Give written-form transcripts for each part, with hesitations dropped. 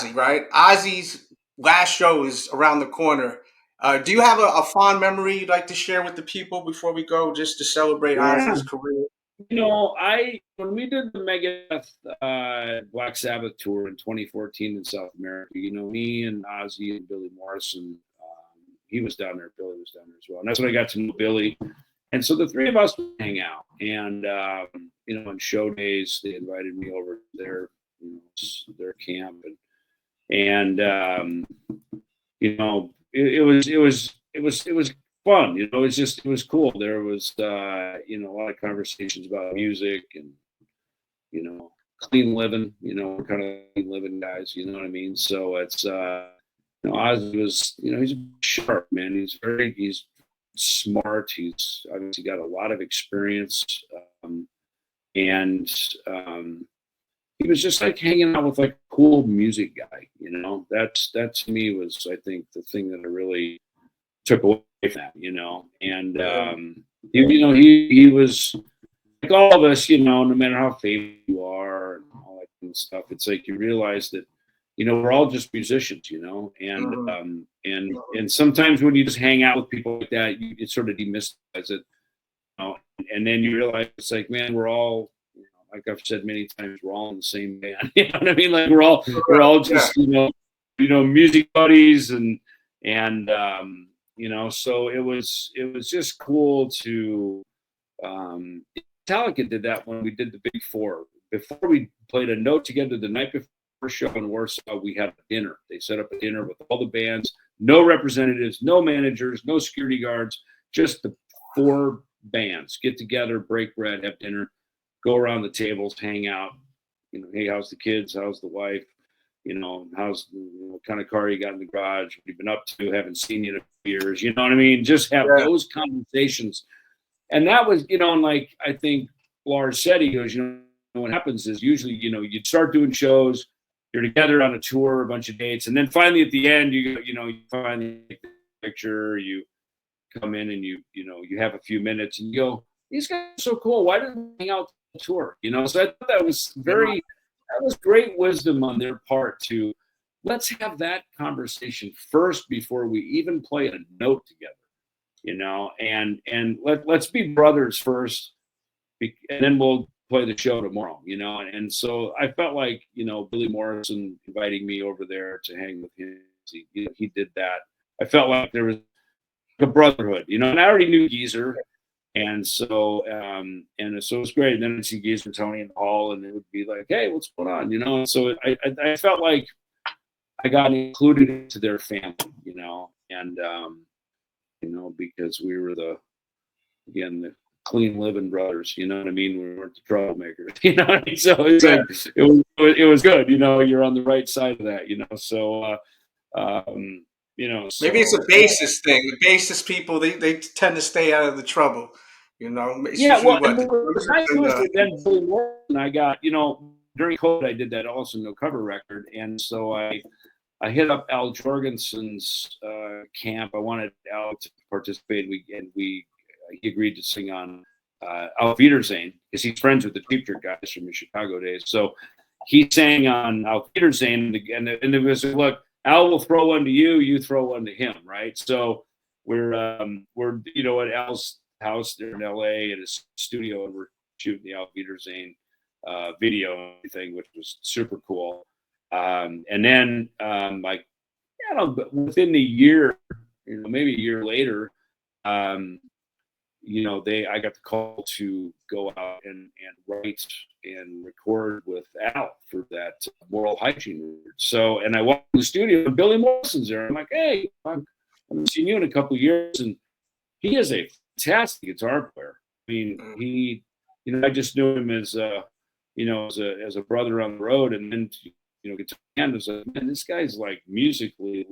Ozzy, right? Ozzy's last show is around the corner. Do you have a fond memory you'd like to share with the people before we go, just to celebrate Yeah. Ozzy's career? When we did the Megadeth Black Sabbath tour in 2014 in South America, me and Ozzy and Billy Morrison, he was down there, Billy was down there as well, and that's when I got to know Billy. And so the three of us would hang out, and on show days they invited me over to their camp, and it was fun. It was cool. There was a lot of conversations about music and clean living. We're kind of clean living guys. You know what I mean? So it's Ozzy was he's sharp, man. He's smart. He's obviously got a lot of experience, and he was just like hanging out with like a cool music guy. That to me was, I think, the thing that I really took away from that. And he was like all of us. No matter how famous you are and all that kind of stuff, it's like you realize that we're all just musicians, and sometimes when you just hang out with people like that, it sort of demystifies it, and then you realize it's like, man, we're all, like I've said many times, we're all in the same band. You know what I mean? Like we're all just music buddies, and so it was just cool to. Metallica did that when we did the Big Four. Before we played a note together the night before show in Warsaw, we had a dinner. They set up a dinner with all the bands, no representatives, no managers, no security guards, just the four bands get together, break bread, have dinner, go around the tables, hang out. Hey, how's the kids? How's the wife? How's what kind of car you got in the garage? What you've been up to? Haven't seen you in a few years. You know what I mean? Just have those conversations. And that was, and like I think Lars said, he goes, what happens is usually, you'd start doing shows. You're together on a tour, a bunch of dates, and then finally at the end, you finally take the picture. You come in and you have a few minutes, and you go, "These guys are so cool. Why didn't they hang out on the tour?" So I thought that was great wisdom on their part to let's have that conversation first before we even play a note together, and let's be brothers first, and then we'll play the show tomorrow, and so I felt like, Billy Morrison inviting me over there to hang with him, he did that. I felt like there was a brotherhood, and I already knew Geezer, and so it was great. And then I'd see Geezer, Tony, and Paul, and it would be like, hey, what's going on, and so I felt like I got included into their family, and because we were the clean living brothers, you know what I mean? We weren't the troublemakers, you know what I mean? So it's like, it was good, you're on the right side of that, so Maybe it's a bassist thing. The bassist people, they tend to stay out of the trouble, It's usually what the nice was then Billy Morrison, I got, during COVID I did that also no cover record, and so I hit up Al Jorgensen's camp. I wanted Al to participate, he agreed to sing on Auf Wiedersehen, because he's friends with the Cheap Trick guys from the Chicago days. So he sang on Auf Wiedersehen, and it was, look, Al will throw one to you, you throw one to him, right? So we're at Al's house there in LA at his studio, and we're shooting the Auf Wiedersehen video and everything, which was super cool. And then within the year, maybe a year later, I got the call to go out and write and record with Al for that moral hygiene record. So, and I walked in the studio and Billy Morrison's there. I'm like, hey, I haven't seen you in a couple of years. And he is a fantastic guitar player. I mean, I just knew him as as a brother on the road. And then, guitar band was like, man, this guy's like musically,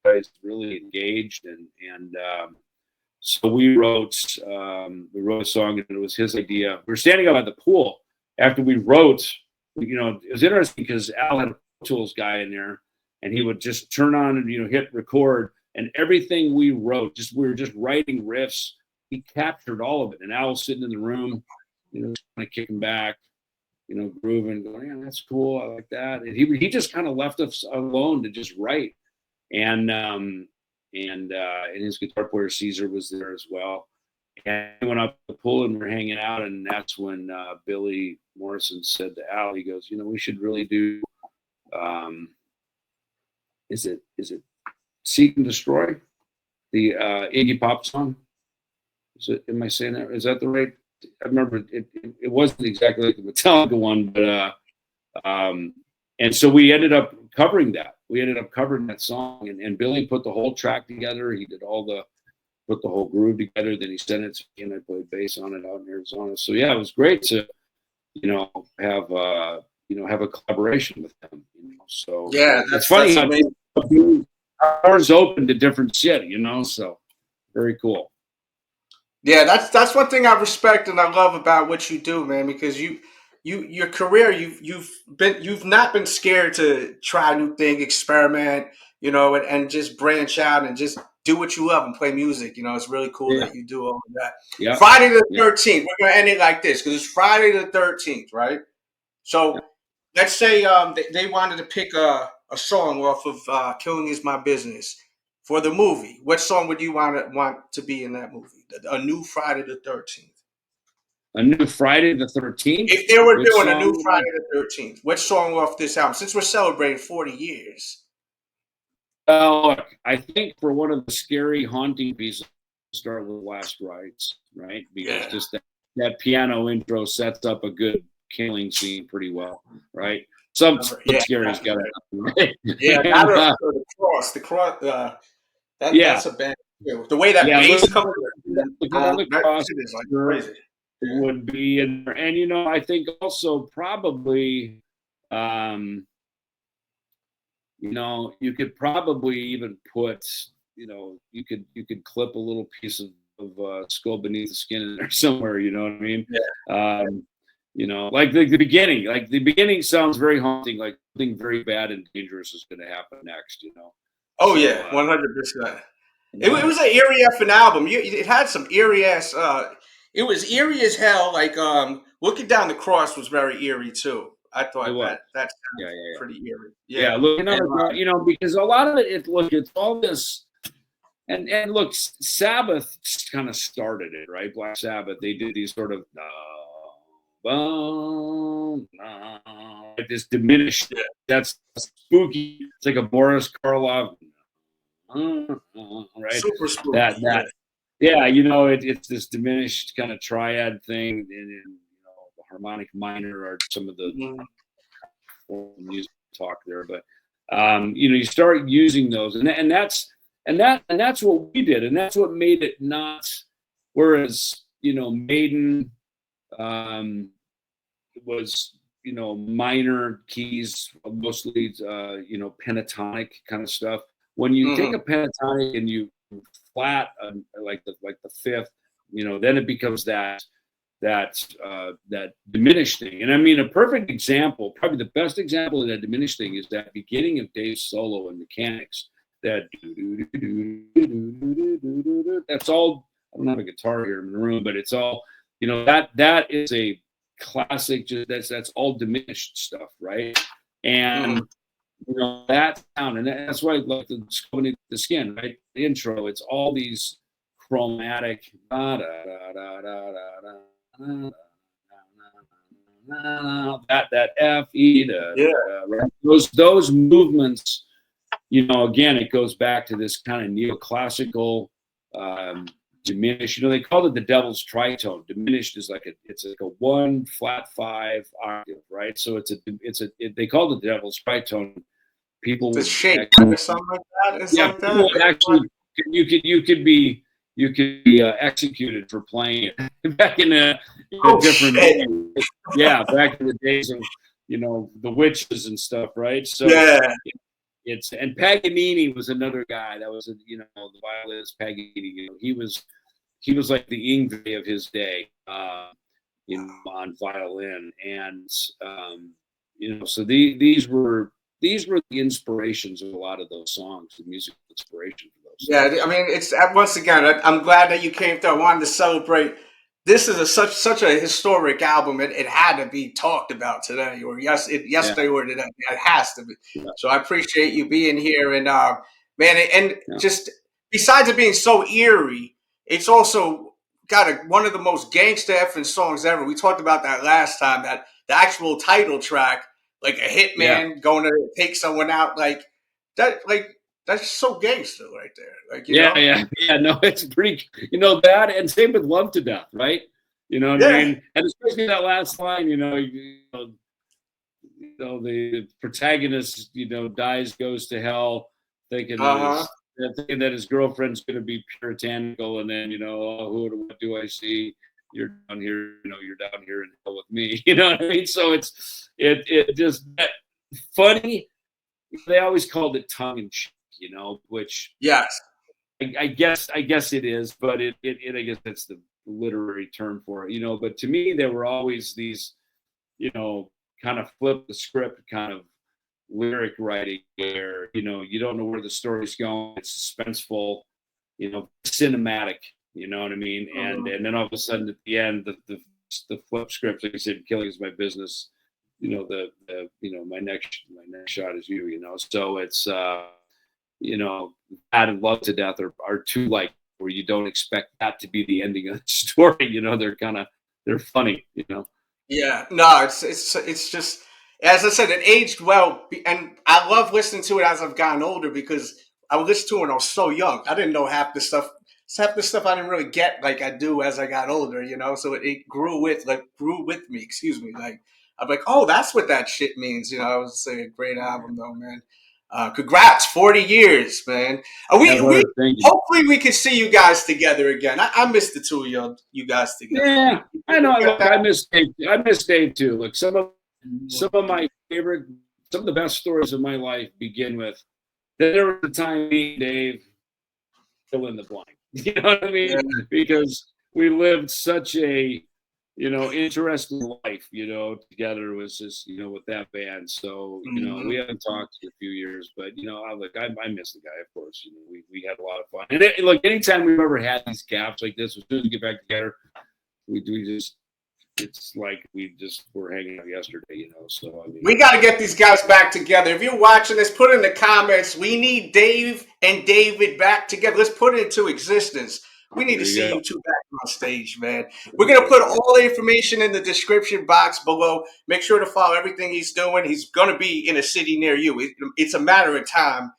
guy's really engaged. And so we wrote a song, and it was his idea. We were standing up at the pool after we wrote. It was interesting because Al had a Pro Tools guy in there, and he would just turn on and hit record, and everything we wrote, we were just writing riffs. He captured all of it, and Al was sitting in the room, kind of kicking back, grooving, going, yeah, that's cool. I like that. And he just kind of left us alone to just write. And his guitar player Caesar was there as well. And we went up to the pool and we were hanging out, and that's when Billy Morrison said to Al, he goes, we should really do is it Seek and Destroy, the Iggy Pop song? Am I saying that? Is that the right? I remember it wasn't exactly like the Metallica one, but and so we ended up covering that. We ended up covering that song, and Billy put the whole track together. He did put the whole groove together. Then he sent it to me, and I played bass on it out in Arizona. So yeah, it was great to have a collaboration with them. So yeah, it's funny that's how amazing. doors open to different shit. So very cool. Yeah, that's one thing I respect and I love about what you do, man. Because your career, you've not been scared to try new thing, experiment, and just branch out and just do what you love and play music. It's really cool that you do all of that. Yeah. Friday the 13th, we're gonna end it like this because it's Friday the 13th, right? So let's say they wanted to pick a song off of "Killing Is My Business" for the movie. What song would you want to be in that movie? A new Friday the 13th. A new Friday the 13th? If they were doing a new Friday the 13th, which song off this album? Since we're celebrating 40 years. Well, I think for one of the scary, haunting pieces, start with Last Rites, right? Because just that piano intro sets up a good killing scene pretty well, right? Some scary's got it. Right? Yeah, the cross. That's a band. The way that bass comes the cross is like crazy. Would be in there. And I think also probably you could probably even put you could clip a little piece of Skull Beneath the Skin in there somewhere, you know what I mean? Like the beginning. Like the beginning sounds very haunting, like something very bad and dangerous is going to happen next, Oh, yeah, 100%. It was an eerie effing album. It had some eerie ass. It was eerie as hell. Like Looking Down the Cross was very eerie too. I thought that sounded pretty eerie. Yeah, look, because a lot of it's all this. And look, Sabbath kind of started it, right? Black Sabbath. They did these sort of this diminished. That's spooky. It's like a Boris Karloff. Right? Super spooky. That it's this diminished kind of triad thing, and the harmonic minor are some of the music talk there, but you start using those, and that's what we did, and that's what made it not. Whereas Maiden was minor keys, mostly pentatonic kind of stuff. When you take a pentatonic and you flat like the fifth, then it becomes that diminished thing. And I mean, a perfect example, probably the best example of that diminished thing is that beginning of Dave's solo in Mechanics. That that's all. I don't have a guitar here in the room, but it's all that is a classic. That's all diminished stuff, right? And that sound, and that's why I like the Skin, right? The intro, it's all these chromatic that F E right? Those movements. Again, it goes back to this kind of neoclassical diminished. They called it the Devil's Tritone. Diminished is it's like a 1 flat 5 octave, right? So they called it the Devil's Tritone. People the shape or something like that. People actually, you could be executed for playing it back in a different days. Yeah, back in the days of the witches and stuff, right? So and Paganini was another guy that was the violinist Paganini. He was like the Ingrid of his day on violin, and so these were the inspirations of a lot of those songs, the musical inspiration for those songs. Yeah, I mean, it's once again, I'm glad that you came through. I wanted to celebrate this is such a historic album. It had to be talked about today, or Yeah, yesterday or today. It has to be. yeah, So I appreciate you being here, and man, and yeah, just besides it being so eerie, it's also got one of the most gangsta effing songs ever. We talked about that last time. That the actual title track, like a yeah, hitman going to take someone out, that, that's so gangster right there. Like, you yeah, know, yeah, yeah. No, it's pretty, that, and same with Love to Death, right? You know what I yeah, mean? And especially that last line, the protagonist, dies, goes to hell, thinking that uh huh. his girlfriend's going to be puritanical, and then oh, what do I see? You're down here, you're down here in hell with me. You know what I mean? So it just funny. They always called it tongue in cheek, which Yes. I guess it is, but I guess that's the literary term for it. But to me, there were always these, kind of flip the script kind of lyric writing where, you don't know where the story's going. It's suspenseful, cinematic, you know what I mean? And Mhm. and then all of a sudden at the end, the flip script, like I said, killing is my business. My next shot is you. So it's that and Love to Death are two, like, where you don't expect that to be the ending of the story. They're funny. Yeah, no, it's just as I said, it aged well, and I love listening to it as I've gotten older because I would listen to it when I was so young. I didn't know half the stuff I didn't really get like I do as I got older. So it grew with me. Excuse me, like I'm like, oh, that's what that shit means. I was saying a great album though, man. Congrats, 40 years, man. Yeah, We brother. Thank you. hopefully we can see you guys together again. I miss the two of you guys together. Yeah, I know. We got Look, that. I miss Dave too. Look, some of my favorite, some of the best stories of my life begin with there was a time me and Dave fill in the blank. You know what I Yeah. mean? Because we lived such a, interesting life, together. Was just, with that band. So, we Mhm. haven't talked in a few years, but, I miss the guy, of course. We had a lot of fun. And look, anytime we've ever had these gaps like this, as soon as we get back together, we just, it's like we're hanging out yesterday. So, I mean, We got to get these guys back together. If you're watching this, put in the comments. We need Dave and David back together. Let's put it into existence. We need to there see you you go. two back on stage, man. We're going to put all the information in the description box below. Make sure to follow everything he's doing. He's going to be in a city near you. It's a matter of time,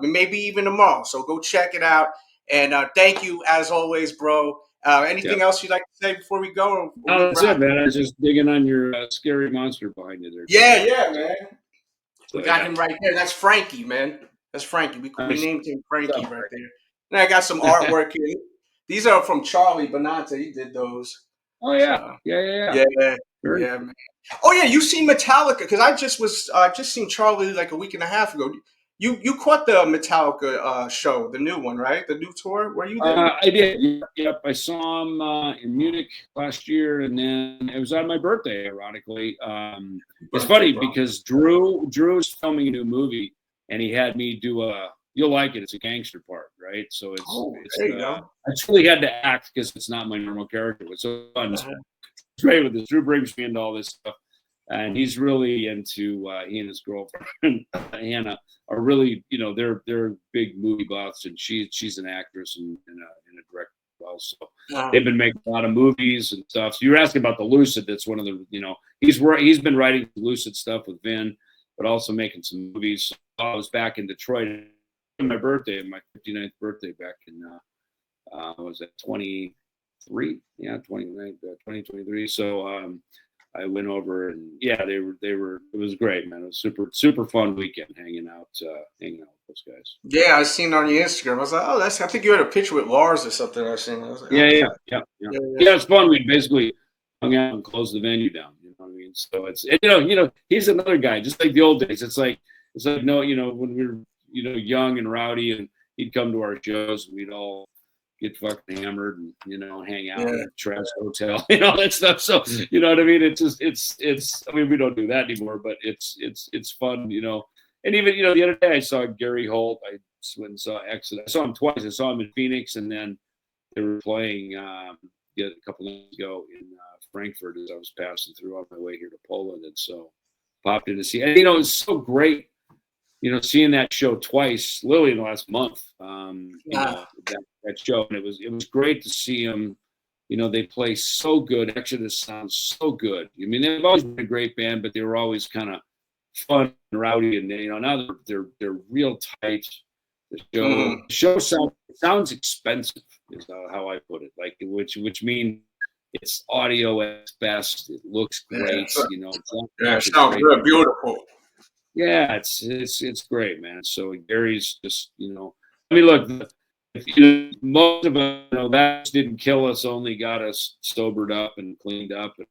maybe even tomorrow. So go check it out. And thank you, as always, bro. Yeah. Anything else you'd like to say before we go? Or we Oh, that's it, wrap? man. I was just digging on your scary monster behind you there, Yeah, brother. yeah, man. We So, got yeah. him right there. That's Frankie, man. That's Frankie. We Nice. named him What's Frankie up, right Frank? there. And I got some artwork here. These are from Charlie Bonanta. He did those. Oh, yeah. So Yeah, yeah, yeah. yeah, Very yeah, cool. man. Oh yeah, you seen Metallica? Because I just seen Charlie like a week and a half ago. You caught the Metallica show, the new one, right? The new tour. Were you there? I did. Yep. I saw him in Munich last year, and then it was on my birthday, ironically. It's Birthday, funny bro. because Drew's filming a new movie, and he had me do you'll like it. It's a gangster part, right? So Oh, there you go. I truly had to act because it's not my normal character. It's so fun. It's Uh-huh. great with this. Drew brings me into all this stuff, and he's really into. He and his girlfriend Hannah are really, they're big movie buffs, and she's an actress and a director as well. So Uh-huh. they've been making a lot of movies and stuff. So you were asking about the Lucid. That's one of the, he's been writing Lucid stuff with Vin, but also making some movies. So I was back in Detroit on my birthday, my 59th birthday back in was that 23? Yeah, 2023. So I went over, and yeah, it was great, man. It was super fun weekend hanging out with those guys. Yeah, I seen it on your Instagram. I was like, oh, I think you had a picture with Lars or something. I seen. I was like, Yeah, okay. yeah, yeah, yeah. Yeah, yeah. Yeah, it's fun. We basically hung out and closed the venue down. You know what I mean? So he's another guy, just like the old days. It's like no, when we were young and rowdy, and he'd come to our shows, and we'd all get fucking hammered and hang out in Yeah. the trash hotel, all that stuff. So you know what I mean? It's just it's. I mean, we don't do that anymore, but it's fun. And even the other day I saw Gary Holt. I went and saw Exit. I saw him twice. I saw him in Phoenix, and then they were playing a couple of days ago in Frankfurt as I was passing through on my way here to Poland, and so popped in to see. And it's so great, seeing that show twice, literally in the last month. That show, and it was great to see them. They play so good. Exodus sounds so good. I mean, they've always been a great band, but they were always kind of fun and rowdy, and now they're real tight. The show sounds expensive, is how I put it. Like which means it's audio at best. It looks great. It sounds good, beautiful. Yeah, it's great, man. So Gary's just, I mean, look, most of us, that didn't kill us, only got us sobered up and cleaned up, and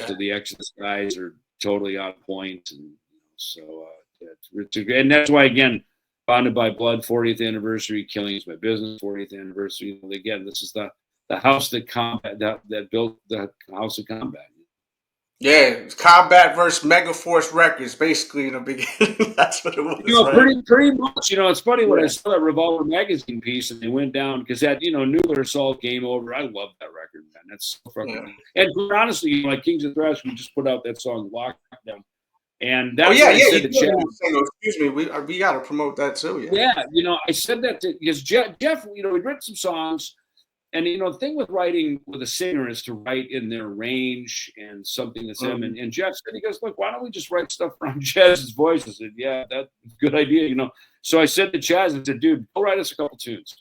so the Exodus guys are totally on point, and so and that's why, again, Bonded by Blood 40th anniversary, Killing is my business 40th anniversary. Again, this is the house that built the House of Combat. Yeah, it's Combat versus Megaforce Records, basically in the beginning. That's what it was. Right? Pretty much. It's funny when I saw that Revolver magazine piece and they went down because that Nuclear Assault, Game Over. I love that record, man. That's so fucking. And honestly, like Kings of Thrash, we just put out that song Lockdown, and that's what I said to Jeff. Excuse me, we got to promote that too. Yeah, I said that because Jeff, we'd written some songs. And the thing with writing with a singer is to write in their range and something that's them. And Jeff said, he goes, look, why don't we just write stuff around Chaz's voice? I said, yeah, that's a good idea, So I said to Chaz, I said, dude, go write us a couple tunes.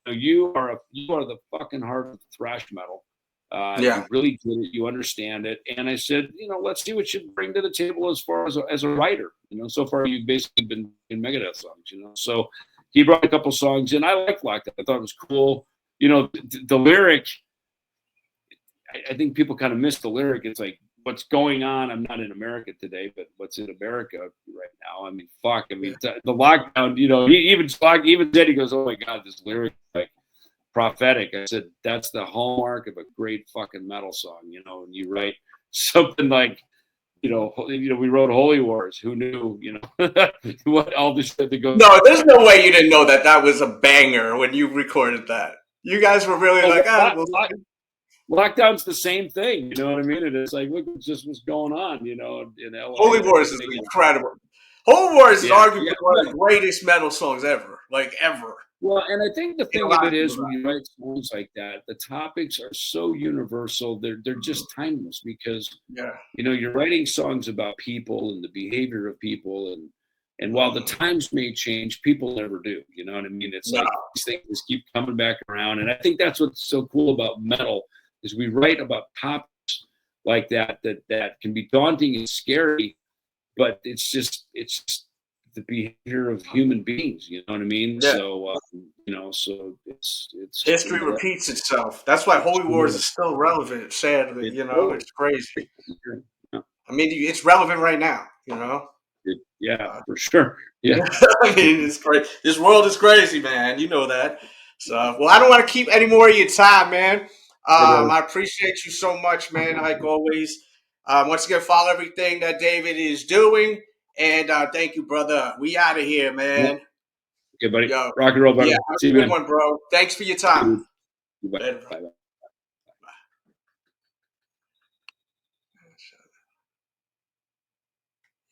You are the fucking heart of thrash metal. You really get it. You understand it. And I said, let's see what you bring to the table as far as a writer. So far you've basically been in Megadeth songs. So he brought a couple songs, and I liked that. I thought it was cool. The lyric, I think people kind of miss the lyric. It's like, what's going on? I'm not in America today, but what's in America right now? I mean, fuck. I mean, the lockdown, even said, he goes, oh my God, this lyric, like prophetic. I said, that's the hallmark of a great fucking metal song, and you write something like, we wrote Holy Wars. Who knew, what all this shit that goes. No, there's no way you didn't know that was a banger when you recorded that. You guys were really Lockdown's the same thing, you know what I mean? And it's like, look just what's going on, in LA. Holy Wars is incredible. Holy Wars is arguably one of the greatest metal songs ever, like ever. Well, and I think the thing of it is, when you write songs like that, the topics are so universal. They're just timeless because you're writing songs about people and the behavior of people, and while the times may change, people never do. You know what I mean? It's like these things keep coming back around. And I think that's what's so cool about metal is we write about topics like that can be daunting and scary, but it's just the behavior of human beings. You know what I mean? Yeah. So, so it's history repeats itself. That's why Holy Wars is still relevant, sadly. It's crazy. I mean, it's relevant right now, for sure. Yeah. I mean, it's crazy. This world is crazy, man. You know that. So, well, I don't want to keep any more of your time, man. I appreciate you so much, man. Like always. Once again, follow everything that David is doing. And thank you, brother. We out of here, man. Okay, buddy. Rock and roll, buddy. Yeah, See you, good man. One, bro. Thanks for your time. Bye.